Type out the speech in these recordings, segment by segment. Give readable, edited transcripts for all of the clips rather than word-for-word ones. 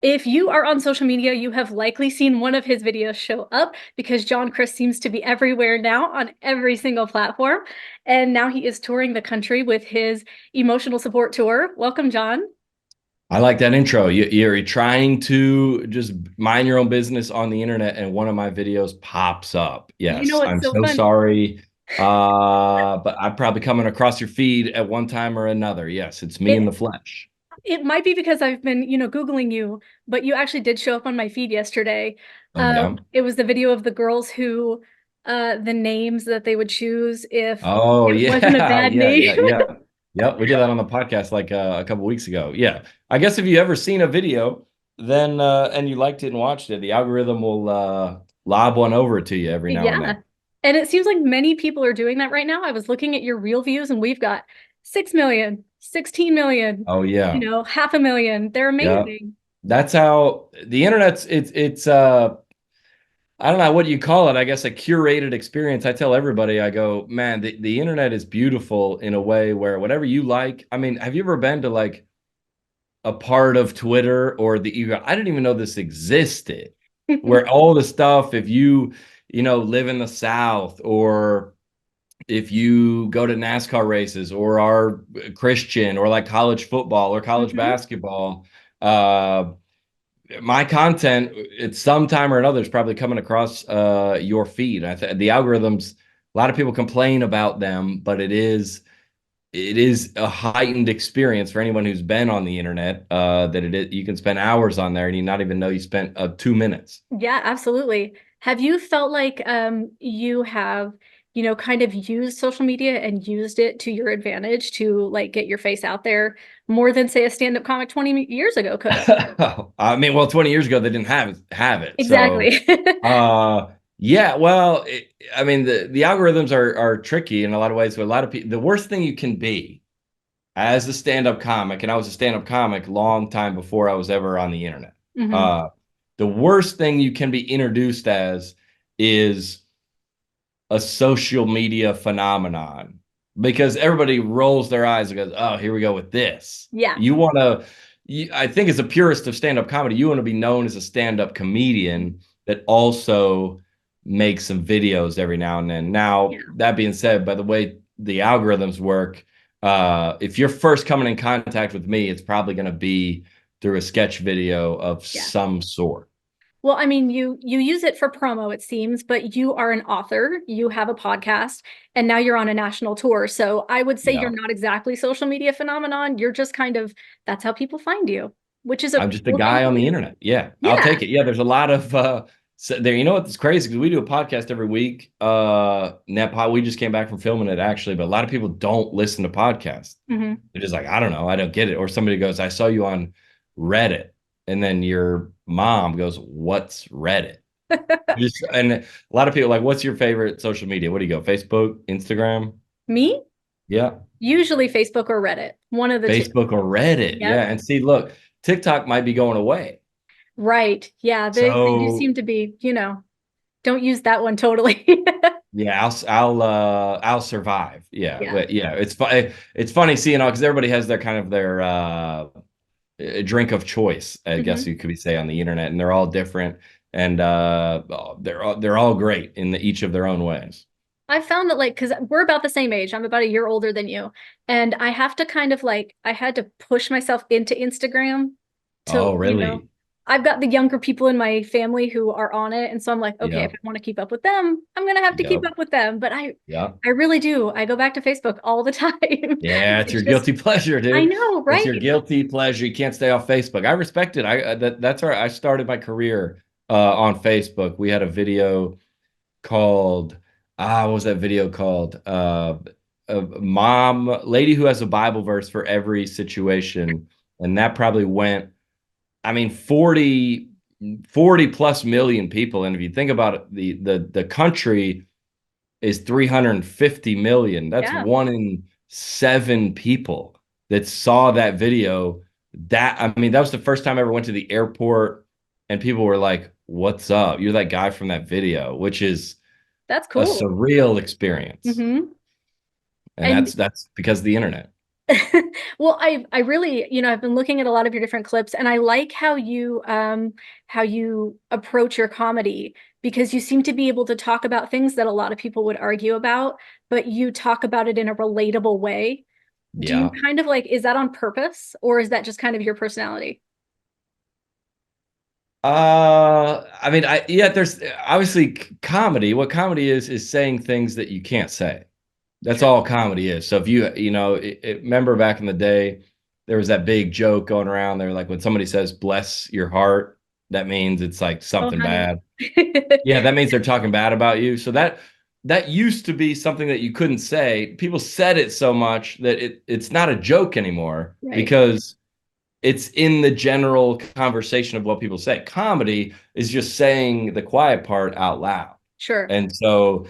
If you are on social media, you have likely seen one of his videos show up because John Crist seems to be everywhere now on every single platform. And now he is touring the country with his emotional support tour. Welcome, John. I like that intro. You're trying to just mind your own business on the internet, and one of my videos pops up. You know Yes, what's I'm so so funny? sorry. But I'm probably coming across your feed at one time or another. Yes, it's me in It the flesh. it might be because I've been, Googling you, but you actually did show up on my feed yesterday. Oh yeah. It was the video of the girls who the names that they would choose if Oh it wasn't a yeah, bad yeah, name. yeah, yeah. Yep, we did that on the podcast like a couple weeks ago. Yeah. I guess if you ever seen a video, then and you liked it and watched it, the algorithm will lob one over to you every now and Yeah. then. And it seems like many people are doing that right now. I was looking at your real views and we've got 6 million, 16 million, Oh yeah. 500,000. They're Yeah. amazing. That's how the internet's it's I don't know what you call it. I guess a curated experience. I tell everybody, I go, man, the internet is beautiful in a way where whatever you like. I mean, have you ever been to like a part of Twitter or the you go, I didn't even know this existed, where all the stuff, if you live in the South, or if you go to NASCAR races or are Christian or like college football or college Hmm. basketball, uh my content at some time or another is probably coming across your feed. The algorithms, a lot of people complain about them, but it is a heightened experience for anyone who's been on the internet. That it is, you can spend hours on there and you not even know you spent 2 minutes. Yeah, absolutely. Have you felt like you have, kind of used social media and used it to your advantage to like get your face out there more than say a stand-up comic 20 years ago could have? I mean, well, 20 years ago they didn't have it. So Exactly. uh yeah, well, I mean the algorithms are tricky in a lot of ways. So a lot of people, the worst thing you can be as a stand-up comic, and I was a stand-up comic long time before I was ever on the internet. Hmm. Uh, the worst thing you can be introduced as is a social media phenomenon because everybody rolls their eyes and goes, "Oh, here we go with this." Yeah. You want to, I think, as a purist of stand-up comedy, you want to be known as a stand-up comedian that also makes some videos every now and then. Now, Yeah. that being said, by the way the algorithms work, if you're first coming in contact with me, it's probably going to be through a sketch video of Yeah. some sort. Well, I mean, you use it for promo, it seems, but you are an author, you have a podcast, and now you're on a national tour. So I would say you're Yeah. not exactly social media phenomenon. You're just kind of that's how people find you, which is a I'm just a cool thing guy to on the do. internet. Yeah, I'll Yeah. take it. Yeah, there's a lot of so there. You know what's crazy? Because we do a podcast every week. We just came back from filming it actually, but a lot of people don't listen to podcasts. Hmm. They're just like, I don't know, I don't get it. Or somebody goes, I saw you on Reddit, and then your mom goes, What's Reddit? And a lot of people are like, what's your favorite social media? What do you go? Facebook, Instagram? Me? Yeah, Usually Facebook or Reddit, one of the two. Facebook or Reddit. Yeah, Yep. and see, look, TikTok might be going away. Right. Yeah, they do So seem to be, don't use that one totally. yeah, I'll survive. Yeah, Yeah. but yeah, it's funny seeing all because everybody has their kind of their drink of choice, I guess Hmm. you could say on the internet, and they're all different, and they're all great in each of their own ways. I found that like because we're about the same age, I'm about a year older than you, and I have to kind of like I had to push myself into Instagram to, Oh, really? I've got the younger people in my family who are on it, and so I'm like, okay, Yeah, if I want to keep up with them, I'm gonna have to keep yeah, up with them. But I yeah, I really do. I go back to Facebook all the time. yeah. It's your It's just guilty pleasure, I dude. know, It's right? your guilty pleasure. You can't stay off Facebook. I respect it. That's where I started my career on Facebook. We had a video called what was that video called? A mom lady who has a Bible verse for every situation, and that probably went. I mean, 40 plus million people, and if you think about it, the country is 350 million. That's Yeah. 1 in 7 people that saw that video. That I mean, that was the first time I ever went to the airport, and people were like, "What's up? You're that guy from that video," which is That's a cool. surreal experience. Hmm. And And that's because of the internet. Well, I really, I've been looking at a lot of your different clips and I like how you approach your comedy because you seem to be able to talk about things that a lot of people would argue about, but you talk about it in a relatable way. Do you Yeah. kind of like, is that on purpose or is that just kind of your personality? I mean, yeah, there's obviously comedy. What comedy is saying things that you can't say. That's Sure. all comedy is. So if remember back in the day, there was that big joke going around there, like when somebody says "bless your heart," that means it's like Oh, something honey. bad. Yeah, that means they're talking bad about you. So that used to be something that you couldn't say. People said it so much that it's not a joke anymore Right. because it's in the general conversation of what people say. Comedy is just saying the quiet part out loud. Sure. And so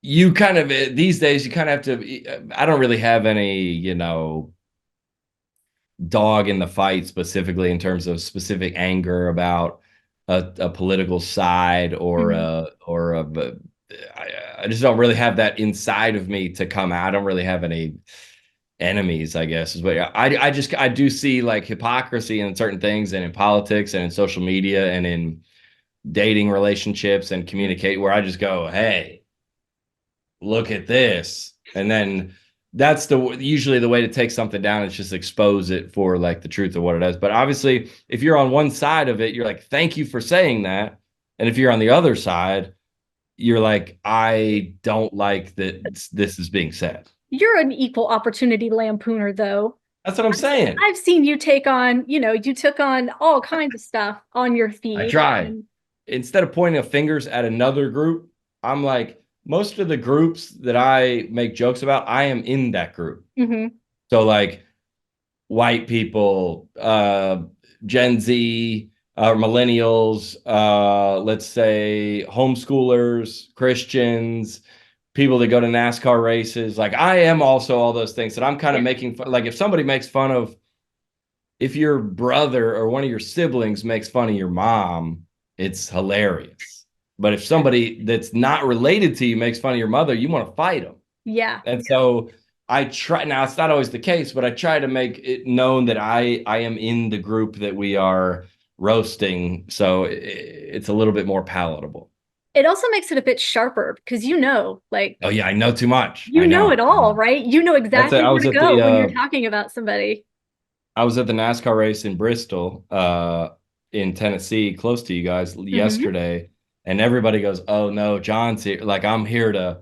you kind of these days you kind of have to I don't really have any, dog in the fight specifically in terms of specific anger about a political side Mhm. I just don't really have that inside of me to come out. I don't really have any enemies, I guess is what I do see like hypocrisy in certain things and in politics and in social media and in dating relationships and communicate where I just go, hey, look at this. And then that's usually the way to take something down is just expose it for like the truth of what it is. But obviously, if you're on one side of it, you're like, thank you for saying that. And if you're on the other side, you're like, I don't like that this is being said. You're an equal opportunity lampooner, though. That's what I'm saying. I've seen you take on, you took on all kinds of stuff on your I feed. try. And Instead of pointing fingers at another group, I'm like, most of the groups that I make jokes about, I am in that group. Mhm. So like white people, Gen Z, millennials, let's say homeschoolers, Christians, people that go to NASCAR races. Like I am also all those things that I'm kind of Yeah. making fun. Like if somebody makes fun of, if your brother or one of your siblings makes fun of your mom, it's hilarious. But if somebody that's not related to you makes fun of your mother, you want to fight them. Yeah. And so I try now, it's not always the case, but I try to make it known that I am in the group that we are roasting. So it's a little bit more palatable. It also makes it a bit sharper because like Oh yeah, I know too much. you I know know. it all, right? You know That's it. exactly where to go when you're talking about somebody. I was at the NASCAR race in Bristol, in Tennessee, close to you guys Hmm. yesterday, and everybody goes, "Oh no, John's here." Like I'm here to,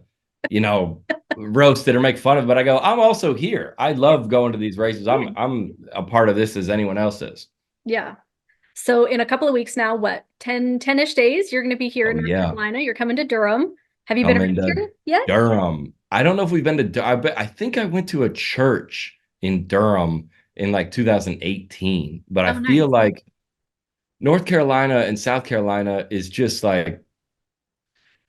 you know, roast it or make fun of it. But I go, I'm also here. I Yeah. love going to these races. Yeah. I'm a part of this as anyone else is. Yeah. So in a couple of weeks now, what, 10-ish days, you're going to be here in Oh North yeah, Carolina. You're coming to Durham. Have you been I'm around into here yet? Durham. I don't know if we've been to. I think I went to a church in Durham in like 2018, but I Oh, feel nice. like North Carolina and South Carolina is just like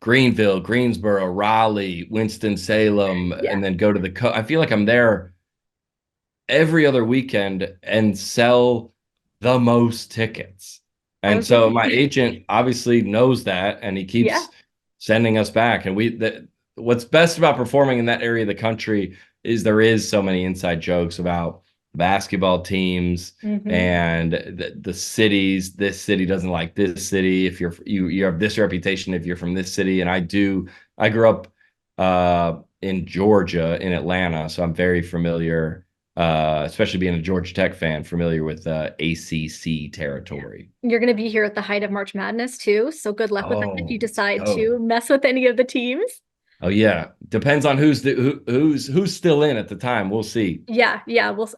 Greenville, Greensboro, Raleigh, Winston-Salem, Yeah. and then go to the co I feel like I'm there every other weekend and sell the most tickets. I And was gonna so my say, agent obviously knows that and he yeah. keeps sending us back. And what's best about performing in that area of the country is there is so many inside jokes about basketball teams Hmm. and the cities. This city doesn't like this city. If you have this reputation if you're from this city. And I grew up in Georgia in Atlanta, so I'm very familiar, especially being a Georgia Tech fan, familiar with ACC Yeah. territory. You're going to be here at the height of March Madness too. So good luck with that if you Oh, decide oh, to mess with any of the teams. oh yeah. Depends on who's still in at the time. We'll see. Yeah. Yeah. Well,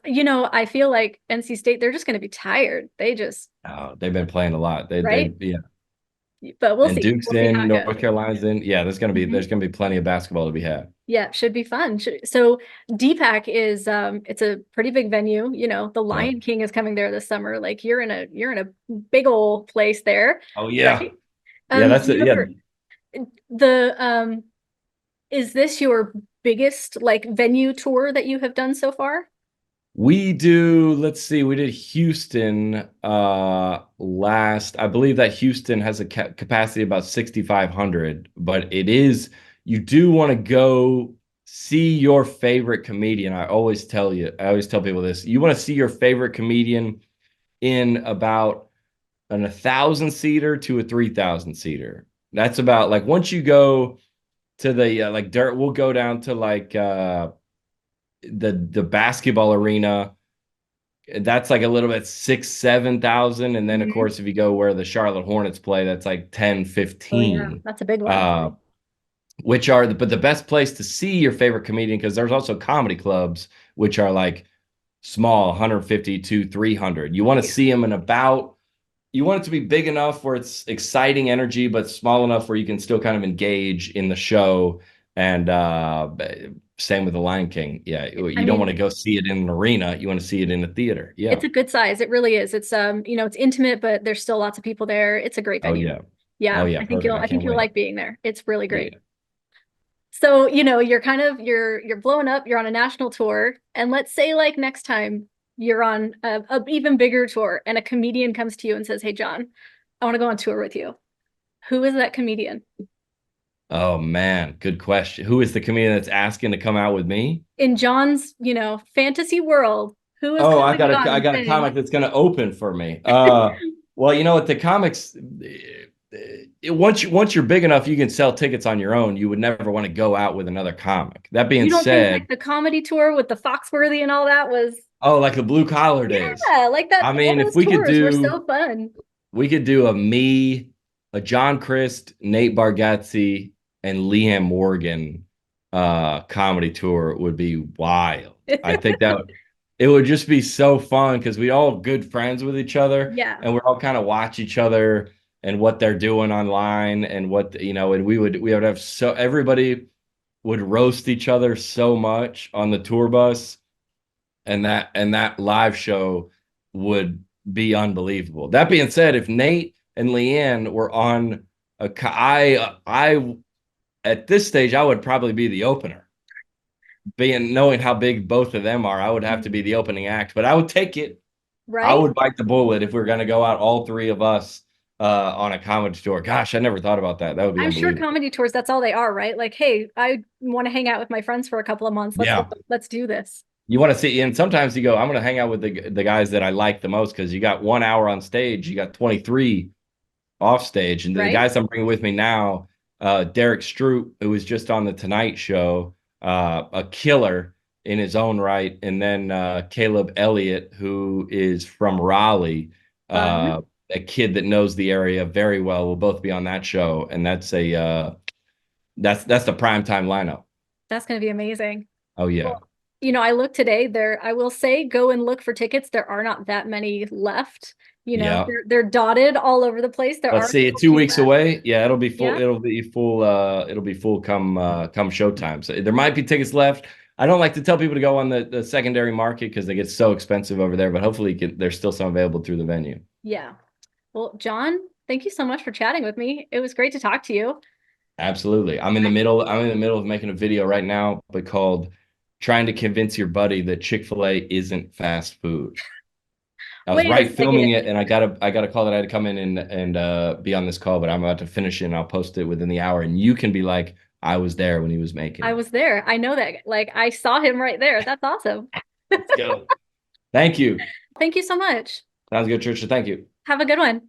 I feel like NC State, they're just going to be tired. They just, Oh, they've been playing a lot. right? Yeah. But we'll And see. Duke's We'll see how in, it goes. North Carolina's in. Yeah, Mhm. there's gonna be plenty of basketball to be had. Yeah, should be fun. So DPAC is it's a pretty big venue. The Yeah. Lion King is coming there this summer. Like you're in a big old place there, Oh yeah. right? Yeah, Do that's it. you Yeah. ever the is this your biggest like venue tour that you have done so far? Let's see, we did Houston last. I believe that Houston has a capacity about 6,500, but you do want to go see your favorite comedian, I always tell people this. You want to see your favorite comedian in about an 1,000 seater to a 3,000 seater. That's about like once you go to the like dirt, we'll go down to like the basketball arena. That's like a little bit 6,000 to 7,000. And then of Mhm. course, if you go where the Charlotte Hornets play, that's like 10, Oh yeah, 15. that's a big one. Uh, which are but the best place to see your favorite comedian, because there's also comedy clubs which are like small, 150 to 300. You want to Yeah. see them in about, you want it to be big enough where it's exciting energy, but small enough where you can still kind of engage in the show. And same with the Lion King. Yeah, I you don't want to mean, go see it in an arena. You want to see it in a theater. it's Yeah. a good size. It really is. It's it's intimate, but there's still lots of people there. It's a great Oh venue. yeah. Oh Yeah, yeah. Perfect. I I think can't you'll wait. like being there. It's really great. Yeah. So, you're kind of you're blowing up, you're on a national tour, and let's say like next time you're on a even bigger tour and a comedian comes to you and says, "Hey John, I want to go on tour with you." Who is that comedian? Oh man, good question. Who is the comedian that's asking to come out with me? In John's, fantasy world, who is Oh, coming on I and got a saying, comic that's going to open for me. Well, you know what, the comics, once you're big enough, you can sell tickets on your own. You would never want to go out with another comic. That being you don't think said, like the comedy tour with the Foxworthy and all that was, oh, like the blue collar days. yeah, like that, I all mean, if those tours were so fun. we could do a John Crist, Nate Bargatze, and Liam Morgan comedy tour would be wild. I think that it would just be so fun because we all good friends with each other, Yeah, and we're all kind of watch each other and what they're doing online, and what, and we would have, so everybody would roast each other so much on the tour bus, and that live show would be unbelievable. That being said, if Nate and Leanne were on I at this stage, I would probably be the opener. Being knowing how big both of them are, I would have to be mhm, the opening act, but I would take it. I right? would bite the bullet if we are going to go out, all three of us, on a comedy tour. Gosh, I never thought about that. That would be I'm sure unbelievable. comedy tours, that's all they are, right? Like, hey, I want to hang out with my friends for a couple of months. Yeah. Let's do this. You want to see, and sometimes you go, I'm going to hang out with the guys that I like the most, because you got 1 hour on stage, you got 23 off stage. And the Right? guys I'm bringing with me now, Derek Stroop, who was just on the Tonight Show, a killer in his own right, and then Caleb Elliott, who is from Raleigh, Fun. a kid that knows the area very well. Will both be on that show, and that's the primetime lineup. That's going to be amazing. Oh yeah, Well, I looked today there. I will say go and look for tickets. There are not that many left. yeah. They're dotted all over the place. There Let's are see, still a 2 weeks left. away. Yeah, it'll be full. Yeah. It'll be full come showtime. So there might be tickets left. I don't like to tell people to go on the secondary market because they get so expensive over there. But hopefully, there's still some available through the venue. Yeah. Well, John, thank you so much for chatting with me. It was great to talk to you. Absolutely. I'm in the middle. I'm in the middle of making a video right now, but called "Trying to Convince Your Buddy That Chick-fil-A Isn't Fast Food." I was Wait a right filming second. it, and I got a call that I had to come in and be on this call, but I'm about to finish it, and I'll post it within the hour, and you can be like, I was there when he was making I it. was there. I know that. Like, I saw him right there. That's awesome. Let's go. Thank you. Thank you so much. Sounds good, Trisha. Thank you. Have a good one.